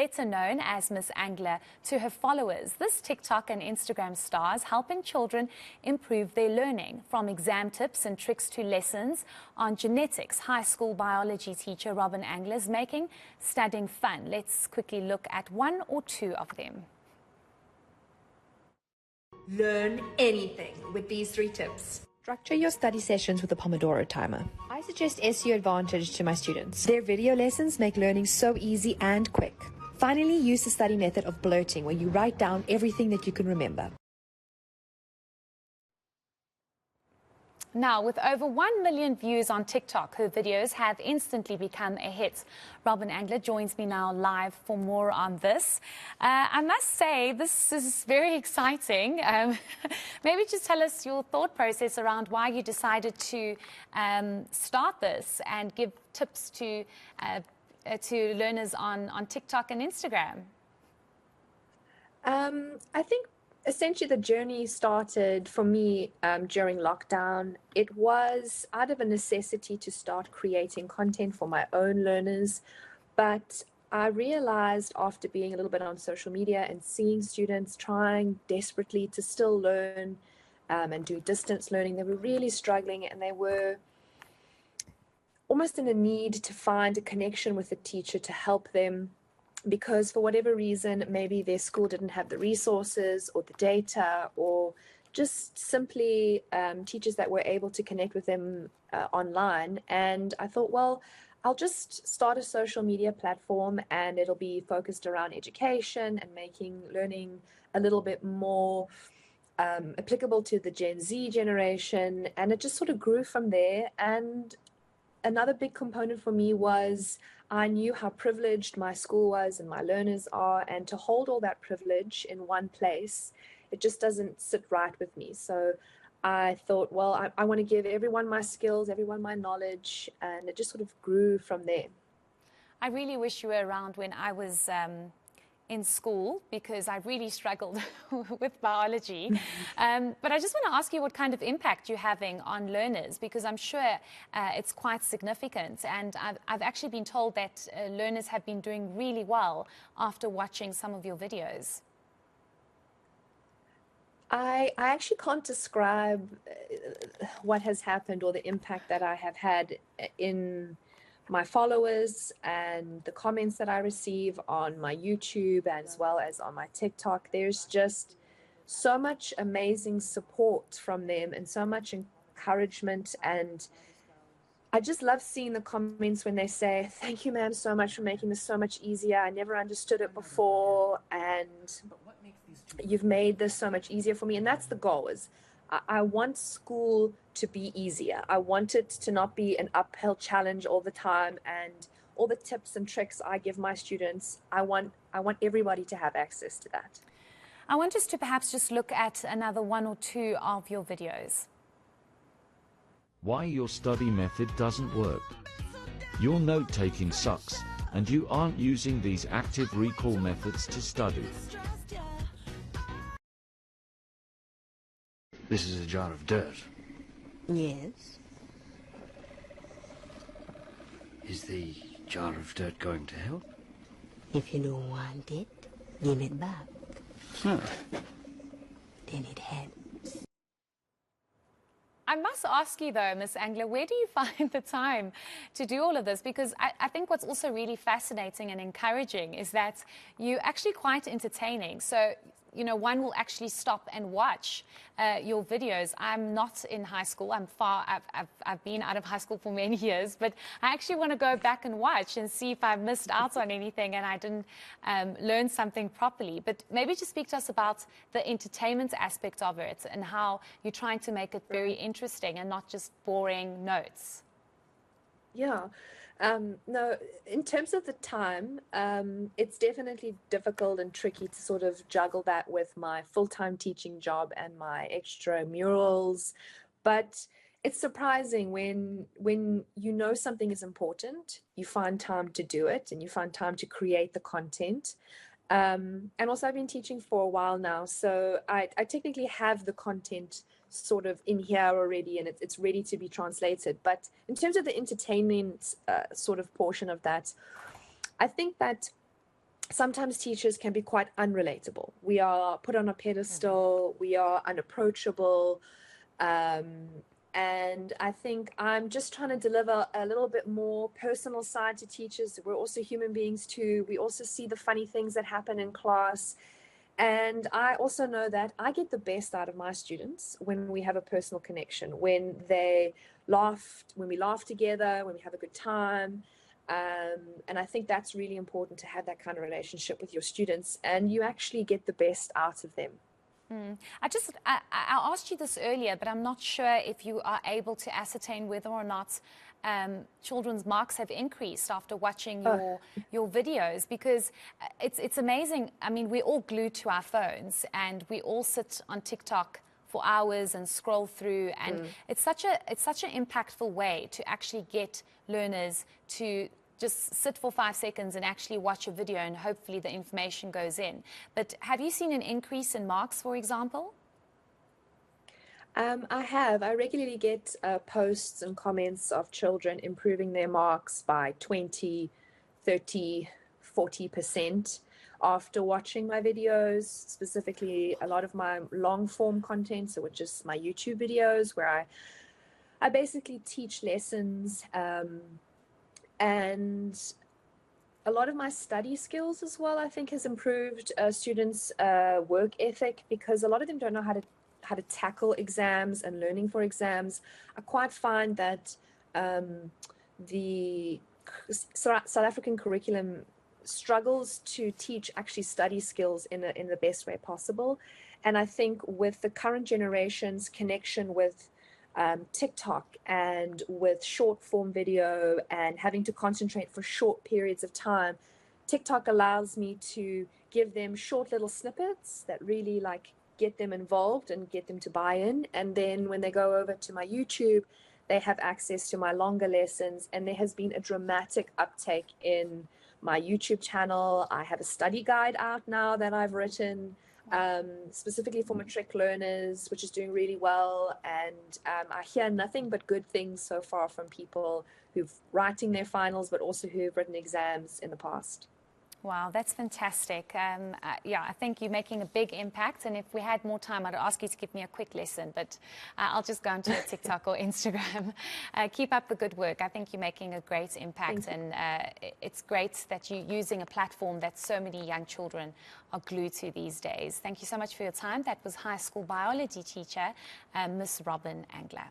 better known as Miss Angler to her followers. This TikTok and Instagram star is helping children improve their learning, from exam tips and tricks to lessons on genetics. High school biology teacher Robin Angler is making studying fun. Let's quickly look at one or two of them. Learn anything with these 3 tips. Structure your study sessions with a Pomodoro timer. I suggest SU Advantage to my students. Their video lessons make learning so easy and quick. Finally, use the study method of blurting, where you write down everything that you can remember. Now, with over 1 million views on TikTok, her videos have instantly become a hit. Robin Angler joins me now live for more on this. I must say, this is very exciting. Maybe just tell us your thought process around why you decided to start this and give tips to learners on TikTok and Instagram. I think essentially the journey started for me during lockdown. It was out of a necessity to start creating content for my own learners, but I realized after being a little bit on social media and seeing students trying desperately to still learn and do distance learning, they were really struggling, and they were almost in a need to find a connection with a teacher to help them, because for whatever reason, maybe their school didn't have the resources or the data, or just simply teachers that were able to connect with them online. And I thought, well, I'll just start a social media platform, and it'll be focused around education and making learning a little bit more applicable to the Gen Z generation. And it just sort of grew from there. And another big component for me was I knew how privileged my school was and my learners are, and to hold all that privilege in one place, it just doesn't sit right with me. So I thought, well, I want to give everyone my skills, everyone my knowledge, and it just sort of grew from there. I really wish you were around when I was in school, because I really struggled with biology. But I just want to ask you what kind of impact you're having on learners, because I'm sure it's quite significant. And I've actually been told that learners have been doing really well after watching some of your videos. I actually can't describe what has happened or the impact that I have had in my followers and the comments that I receive on my YouTube as well as on my TikTok. There's just so much amazing support from them and so much encouragement. And I just love seeing the comments when they say, "Thank you, ma'am, so much for making this so much easier. I never understood it before, and you've made this so much easier for me." And that's the goal. Is I want school to be easier. I want it to not be an uphill challenge all the time, and all the tips and tricks I give my students, I want everybody to have access to that. I want us to perhaps just look at another 1 or 2 of your videos. Why your study method doesn't work. Your note-taking sucks, and you aren't using these active recall methods to study. This is a jar of dirt. Yes. Is the jar of dirt going to help? If you don't want it, give it back. Huh. Then it helps. I must ask you though, Miss Angler, where do you find the time to do all of this? Because I think what's also really fascinating and encouraging is that you're actually quite entertaining. So, you know, one will actually stop and watch your videos. I'm not in high school. I've been out of high school for many years, but I actually want to go back and watch and see if I missed out on anything and I didn't learn something properly. But maybe just speak to us about the entertainment aspect of it and how you're trying to make it very interesting and not just boring notes. Yeah. No, in terms of the time, it's definitely difficult and tricky to sort of juggle that with my full-time teaching job and my extra murals. But it's surprising when you know something is important, you find time to do it and you find time to create the content. And also I've been teaching for a while now, so I technically have the content sort of in here already, and it's ready to be translated. But in terms of the entertainment sort of portion of that, I think that sometimes teachers can be quite unrelatable. We are put on a pedestal, we are unapproachable. Um, and I think I'm just trying to deliver a little bit more personal side to teachers. We're also human beings too. We also see the funny things that happen in class. And I also know that I get the best out of my students when we have a personal connection, when they laugh, when we laugh together, when we have a good time. And I think that's really important to have that kind of relationship with your students, and you actually get the best out of them. I asked you this earlier, but I'm not sure if you are able to ascertain whether or not children's marks have increased after watching your videos, because it's amazing. I mean, we're all glued to our phones and we all sit on TikTok for hours and scroll through, and it's such an impactful way to actually get learners to just sit for 5 seconds and actually watch a video, and hopefully the information goes in. But have you seen an increase in marks, for example? I have. I regularly get posts and comments of children improving their marks by 20, 30, 40% after watching my videos, specifically a lot of my long form content, so which is my YouTube videos where I basically teach lessons, and a lot of my study skills as well, I think, has improved students' work ethic, because a lot of them don't know how to tackle exams and learning for exams. I quite find that the South African curriculum struggles to teach actually study skills in the best way possible. And I think with the current generation's connection with TikTok and with short form video and having to concentrate for short periods of time, TikTok allows me to give them short little snippets that really like get them involved and get them to buy in. And then when they go over to my YouTube, they have access to my longer lessons. And there has been a dramatic uptake in my YouTube channel. I have a study guide out now that I've written specifically for matric learners, which is doing really well. And I hear nothing but good things so far from people who've writing their finals, but also who've written exams in the past. Wow, that's fantastic. Yeah, I think you're making a big impact. And if we had more time, I'd ask you to give me a quick lesson, but I'll just go onto TikTok or Instagram. Keep up the good work. I think you're making a great impact. And it's great that you're using a platform that so many young children are glued to these days. Thank you so much for your time. That was high school biology teacher, Miss Robin Angler.